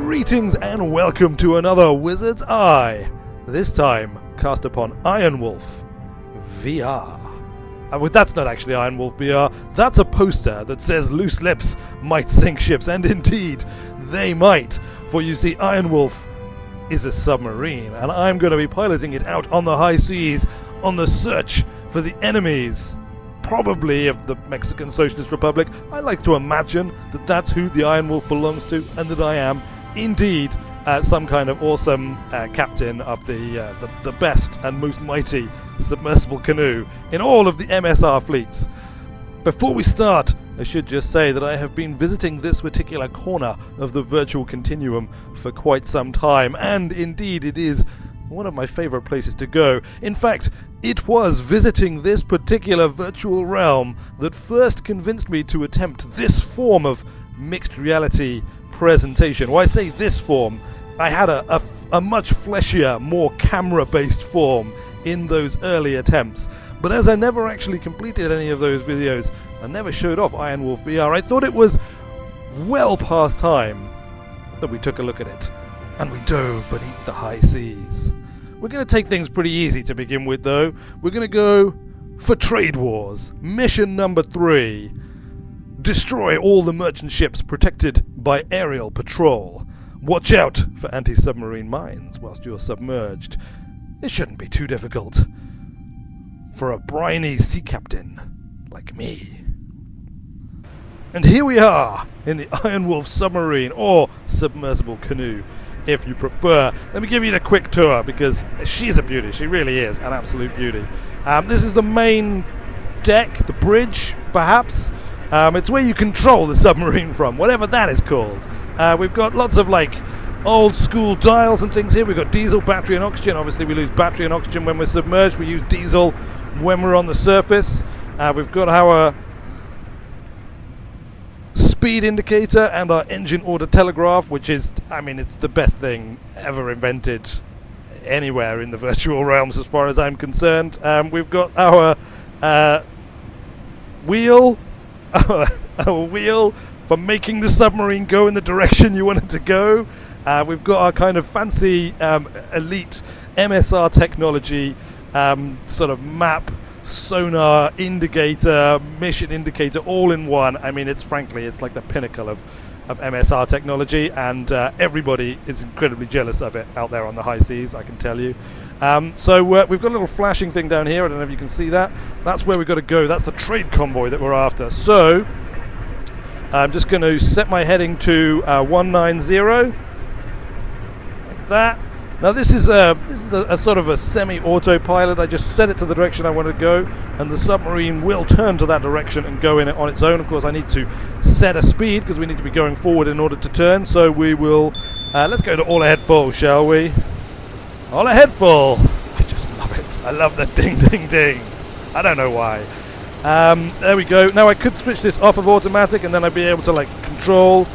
Greetings and welcome to another Wizard's Eye, this time cast upon IronWolf VR. That's not actually IronWolf VR, that's a poster that says loose lips might sink ships, and indeed, they might. For you see, IronWolf is a submarine, and I'm going to be piloting it out on the high seas on the search for the enemies, probably of the Mexican Socialist Republic. I like to imagine that that's who the IronWolf belongs to, and that I am indeed some kind of awesome captain of the best and most mighty submersible canoe in all of the MSR fleets. Before we start, I should just say that I have been visiting this particular corner of the virtual continuum for quite some time, and indeed it is one of my favorite places to go. In fact, it was visiting this particular virtual realm that first convinced me to attempt this form of mixed reality presentation. Well, I say this form, I had a much fleshier, more camera-based form in those early attempts. But as I never actually completed any of those videos, I never showed off IronWolf VR, I thought it was well past time that we took a look at it, and we dove beneath the high seas. We're going to take things pretty easy to begin with, though. We're going to go for Trade Wars. Mission number 3. Destroy all the merchant ships protected by aerial patrol. Watch out for anti-submarine mines whilst you're submerged. It shouldn't be too difficult for a briny sea captain like me. And here we are in the IronWolf submarine, or submersible canoe, if you prefer. Let me give you the quick tour, because she's a beauty. She really is an absolute beauty. This is the main deck, the bridge, perhaps. It's where you control the submarine from, whatever that is called. We've got lots of old school dials and things here. We've got diesel, battery and oxygen. Obviously we lose battery and oxygen when we're submerged. We use diesel when we're on the surface. We've got our speed indicator and our engine order telegraph, which is, it's the best thing ever invented anywhere in the virtual realms as far as I'm concerned. We've got our wheel for making the submarine go in the direction you want it to go. We've got our kind of fancy elite MSR technology sort of map, sonar indicator, mission indicator, all in one. It's like the pinnacle of MSR technology, and everybody is incredibly jealous of it out there on the high seas, I can tell you. So we've got a little flashing thing down here. I don't know if you can see that. That's where we've got to go. That's the trade convoy that we're after. So I'm just going to set my heading to 190, like that. Now this is a sort of a semi-autopilot. I just set it to the direction I want to go, and the submarine will turn to that direction and go in it on its own. Of course, I need to set a speed because we need to be going forward in order to turn. So we will, let's go to all ahead full, shall we? All ahead full. I just love it. I love the ding, ding, ding. I don't know why. There we go. Now I could switch this off of automatic, and then I'd be able to control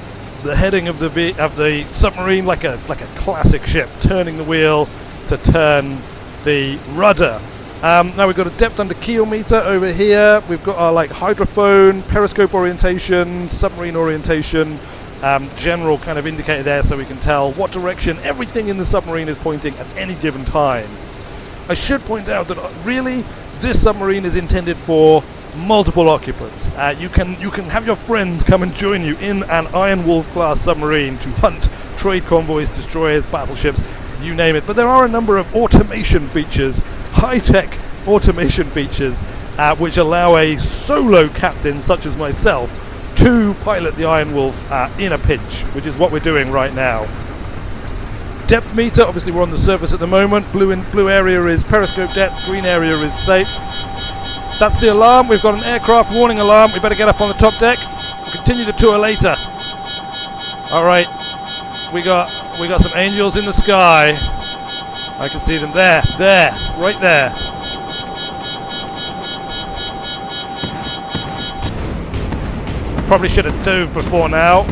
the heading of the submarine like a classic ship, turning the wheel to turn the rudder. Now we've got a depth under keel meter over here. We've got our hydrophone, periscope orientation, submarine orientation, general kind of indicator there, so we can tell what direction everything in the submarine is pointing at any given time. I should point out that really this submarine is intended for multiple occupants. You can have your friends come and join you in an IronWolf class submarine to hunt trade convoys, destroyers, battleships, you name it. But there are a number of automation features, high-tech automation features, which allow a solo captain such as myself to pilot the IronWolf in a pinch, which is what we're doing right now. Depth meter, obviously we're on the surface at the moment. Blue area is periscope depth, green area is safe. That's the alarm. We've got an aircraft warning alarm. We better get up on the top deck. We'll continue the tour later. All right, we got some angels in the sky. I can see them there, right there. I probably should have dove before now.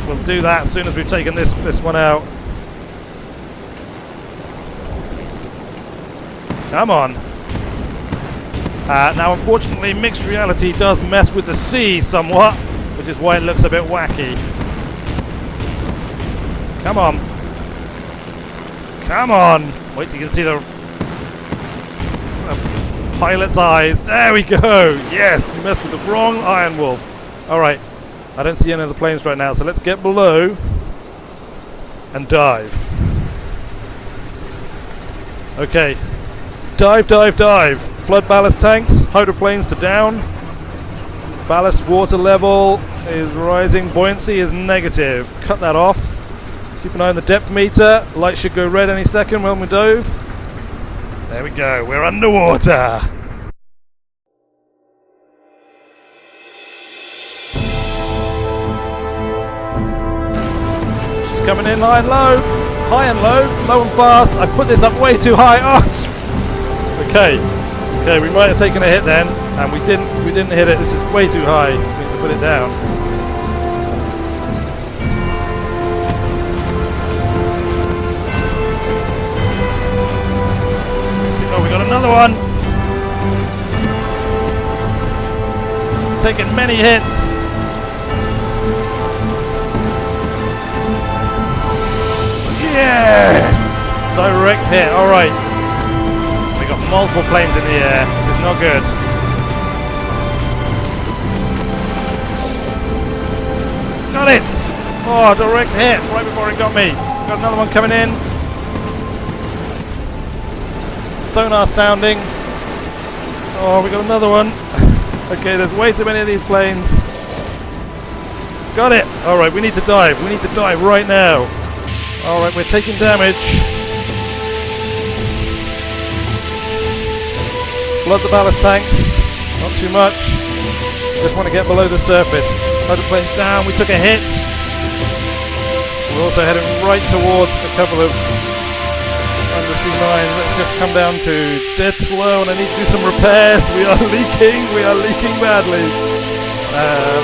We'll do that as soon as we've taken this one out. Come on. Now unfortunately mixed reality does mess with the sea somewhat, which is why it looks a bit wacky. Come on. Come on. Wait till you can see the pilot's eyes. There we go. Yes, we messed with the wrong Iron Wolf. Alright. I don't see any of the planes right now, so let's get below and dive. Okay. Dive, dive, dive. Flood ballast tanks. Hydroplanes to down. Ballast water level is rising. Buoyancy is negative. Cut that off. Keep an eye on the depth meter. Light should go red any second when we dove. There we go. We're underwater. She's coming in high and low. High and low. Low and fast. I put this up way too high. Oh. Okay. Okay, we might have taken a hit then, and we didn't hit it. This is way too high. We need to put it down. Oh, we got another one. Taking many hits. Yes! Direct hit. All right. Got multiple planes in the air. This is not good. Got it! Oh, direct hit right before it got me. Got another one coming in. Sonar sounding. Oh, we got another one. Okay, there's way too many of these planes. Got it! Alright, we need to dive. We need to dive right now. Alright, we're taking damage. Flood the ballast tanks, not too much. Just want to get below the surface. Hydroplanes down, we took a hit. We're also heading right towards a couple of undersea mines. Let's just come down to dead slow, and I need to do some repairs. We are leaking badly.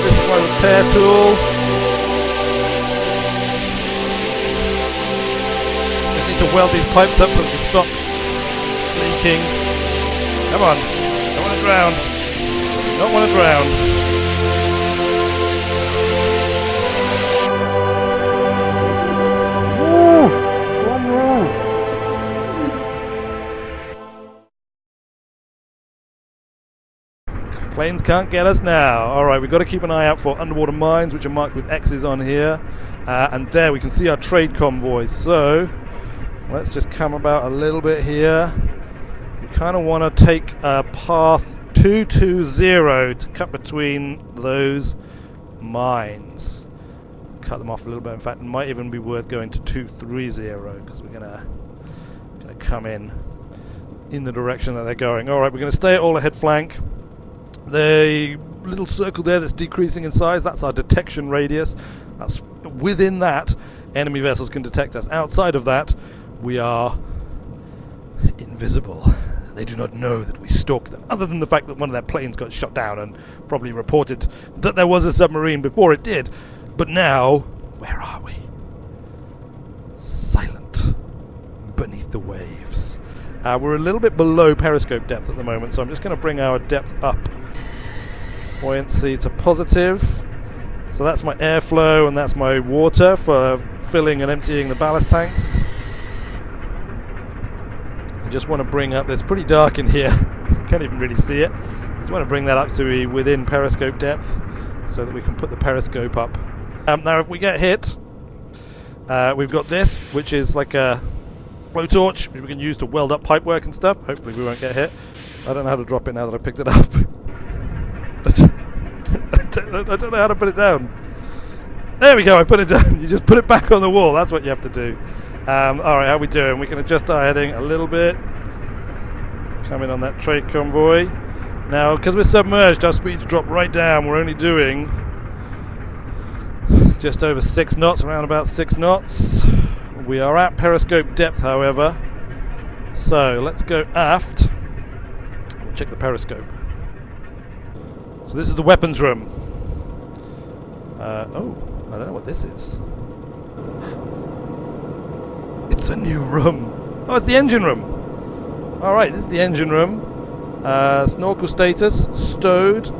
This is my repair tool. Just need to weld these pipes up so they stop leaking. Come on, don't want to drown. Don't want to drown. Planes can't get us now. Alright, we've got to keep an eye out for underwater mines, which are marked with X's on here. And there we can see our trade convoys. So, let's just come about a little bit here. We kind of want to take path 220 to cut between those mines. Cut them off a little bit. In fact, it might even be worth going to 230 because we're gonna come in the direction that they're going. All right, we're going to stay at all ahead flank. The little circle there that's decreasing in size, that's our detection radius. That's within that, enemy vessels can detect us. Outside of that, we are invisible. They do not know that we stalk them, other than the fact that one of their planes got shot down and probably reported that there was a submarine before it did. But now, where are we? Silent beneath the waves. We're a little bit below periscope depth at the moment, so I'm just going to bring our depth up. Buoyancy to positive. So that's my airflow and that's my water for filling and emptying the ballast tanks. I just want to bring up, it's pretty dark in here, can't even really see it. I just want to bring that up to be within periscope depth so that we can put the periscope up. Now if we get hit, we've got this, which is like a blowtorch, which we can use to weld up pipework and stuff. Hopefully we won't get hit. I don't know how to drop it now that I picked it up. I don't know how to put it down. There we go, I put it down. You just put it back on the wall, that's what you have to do. Alright, how are we doing? We can adjust our heading a little bit. Coming on that trade convoy. Now, because we're submerged, our speeds drop right down. We're only doing just over 6 knots, around about 6 knots. We are at periscope depth, however. So, let's go aft. We'll check the periscope. So this is the weapons room. Oh, I don't know what this is. It's a new room. Oh, it's the engine room. Alright, this is the engine room. Snorkel status, stowed.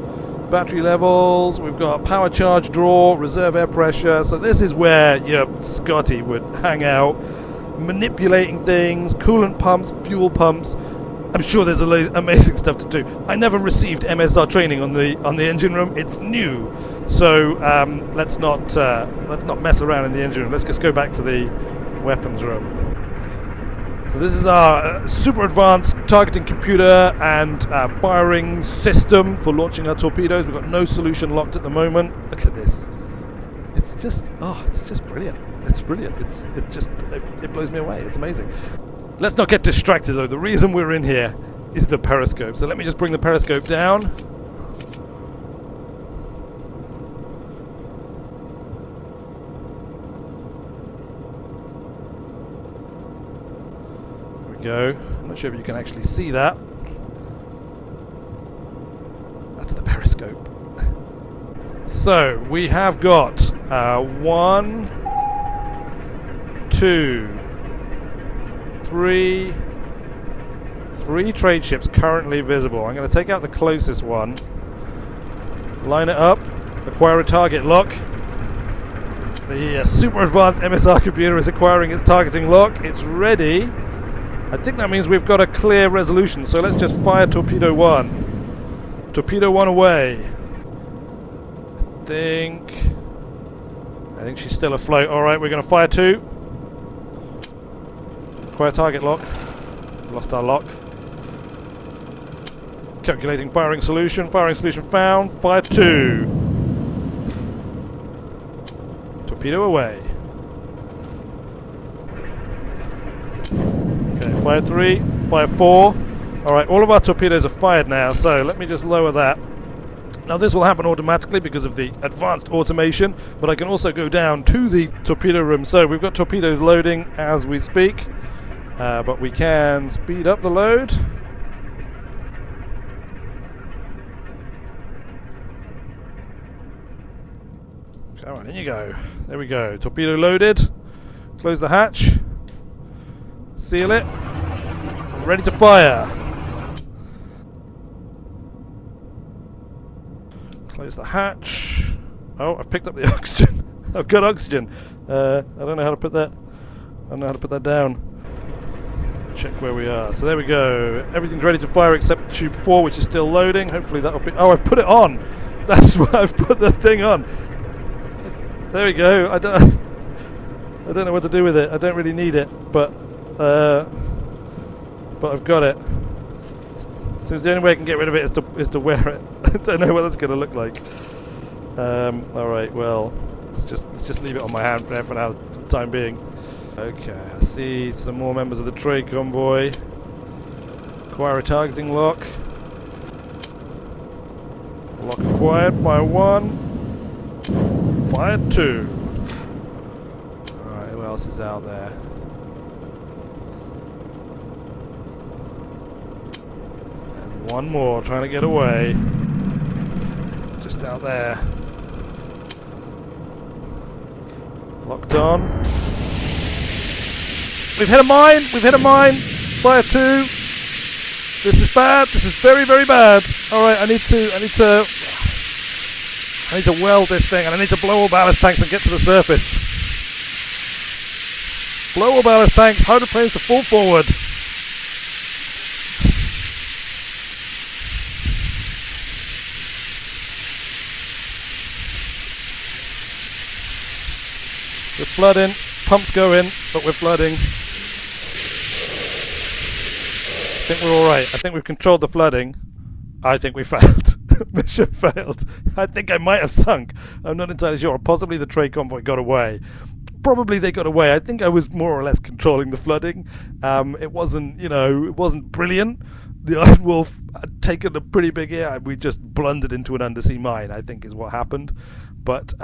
battery levels, we've got power charge draw, reserve air pressure. So this is where your Scotty would hang out, manipulating things, coolant pumps, fuel pumps. I'm sure there's amazing stuff to do. I never received MSR training on the engine room. It's new, so let's not mess around in the engine room. Let's just go back to the weapons room. So this is our super advanced targeting computer and firing system for launching our torpedoes. We've got no solution locked at the moment. Look at this. It's just brilliant. It's brilliant. It blows me away. It's amazing. Let's not get distracted though. The reason we're in here is the periscope. So let me just bring the periscope down. There we go. I'm not sure if you can actually see that. That's the periscope. So we have got 1, 2, 3 trade ships currently visible. I'm going to take out the closest one, line it up, acquire a target lock. The super advanced MSR computer is acquiring its targeting lock. It's ready. I think that means we've got a clear resolution, so let's just fire torpedo 1. Torpedo 1 away. I think she's still afloat. Alright, we're going to fire 2. Acquire target lock. Lost our lock. Calculating firing solution. Firing solution found. Fire 2. Torpedo away. Okay, fire 3. Fire 4. Alright, all of our torpedoes are fired now, so let me just lower that. Now this will happen automatically because of the advanced automation, but I can also go down to the torpedo room. So we've got torpedoes loading as we speak. But we can speed up the load. Come on, in you go. There we go. Torpedo loaded. Close the hatch. Seal it. Ready to fire. Close the hatch. Oh, I've picked up the oxygen. I've got oxygen. I don't know how to put that. I don't know how to put that down. Check where we are. So there we go. Everything's ready to fire except tube 4, which is still loading. Hopefully that'll be... Oh, I've put it on! That's why I've put the thing on. There we go. I don't know what to do with it. I don't really need it, but I've got it. Seems the only way I can get rid of it is to wear it. I don't know what that's going to look like. Alright, well, let's just leave it on my hand for now, for the time being. Okay, I see some more members of the trade convoy. Acquire a targeting lock. Lock acquired. Fire 1. Fire 2. Alright, who else is out there? There's one more trying to get away. Just out there. Locked on. We've hit a mine! We've hit a mine! Fire 2! This is bad! This is very, very bad! Alright, I need to weld this thing, and I need to blow all ballast tanks and get to the surface. Blow all ballast tanks, hydroplanes to fall forward. We're flooding, pumps go in, but we're flooding. I think we're alright. I think we've controlled the flooding. I think we failed. Mission failed. I think I might have sunk. I'm not entirely sure. Or possibly the trade convoy got away. Probably they got away. I think I was more or less controlling the flooding. It wasn't, it wasn't brilliant. The IronWolf had taken a pretty big hit. We just blundered into an undersea mine, I think is what happened. But,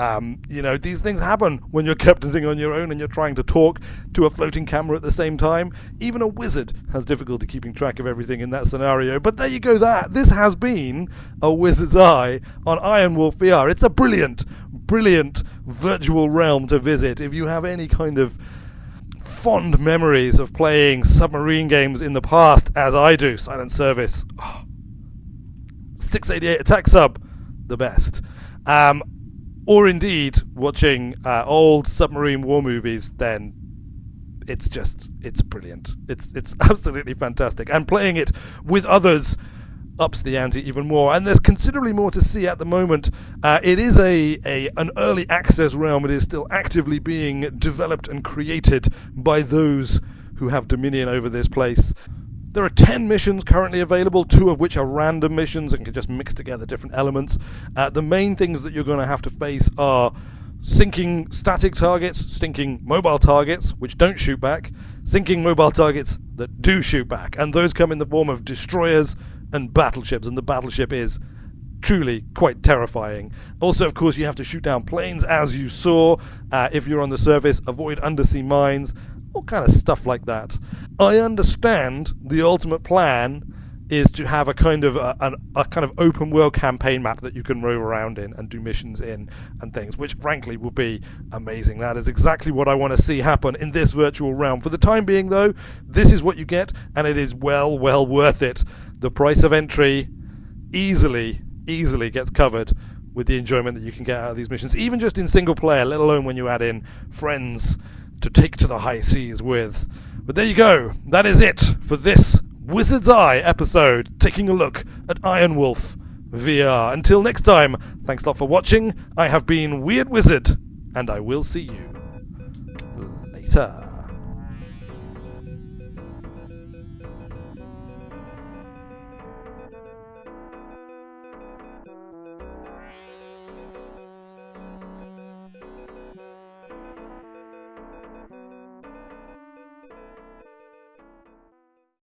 these things happen when you're captaining on your own and you're trying to talk to a floating camera at the same time. Even a wizard has difficulty keeping track of everything in that scenario. But there you go, this has been a Wizard's Eye on IronWolf VR. It's a brilliant, brilliant virtual realm to visit if you have any kind of fond memories of playing submarine games in the past, as I do. Silent Service. Oh. 688 attack sub. the best. Or indeed watching old submarine war movies, then it's brilliant. It's absolutely fantastic. And playing it with others ups the ante even more. And there's considerably more to see at the moment. It is an early access realm. It is still actively being developed and created by those who have dominion over this place. There are 10 missions currently available, 2 of which are random missions and can just mix together different elements. The main things that you're going to have to face are sinking static targets, sinking mobile targets, which don't shoot back, sinking mobile targets that do shoot back, and those come in the form of destroyers and battleships, and the battleship is truly quite terrifying. Also, of course, you have to shoot down planes, as you saw. If you're on the surface, avoid undersea mines, all kind of stuff like that. I understand the ultimate plan is to have a kind of open world campaign map that you can rove around in and do missions in and things, which frankly will be amazing. That is exactly what I want to see happen in this virtual realm. For the time being, though, this is what you get, and it is well worth it. The price of entry easily gets covered with the enjoyment that you can get out of these missions, even just in single player, let alone when you add in friends to take to the high seas with. But there you go. That is it for this Wizard's Eye episode, taking a look at IronWolf VR. Until next time, thanks a lot for watching. I have been Weird Wizard, and I will see you later.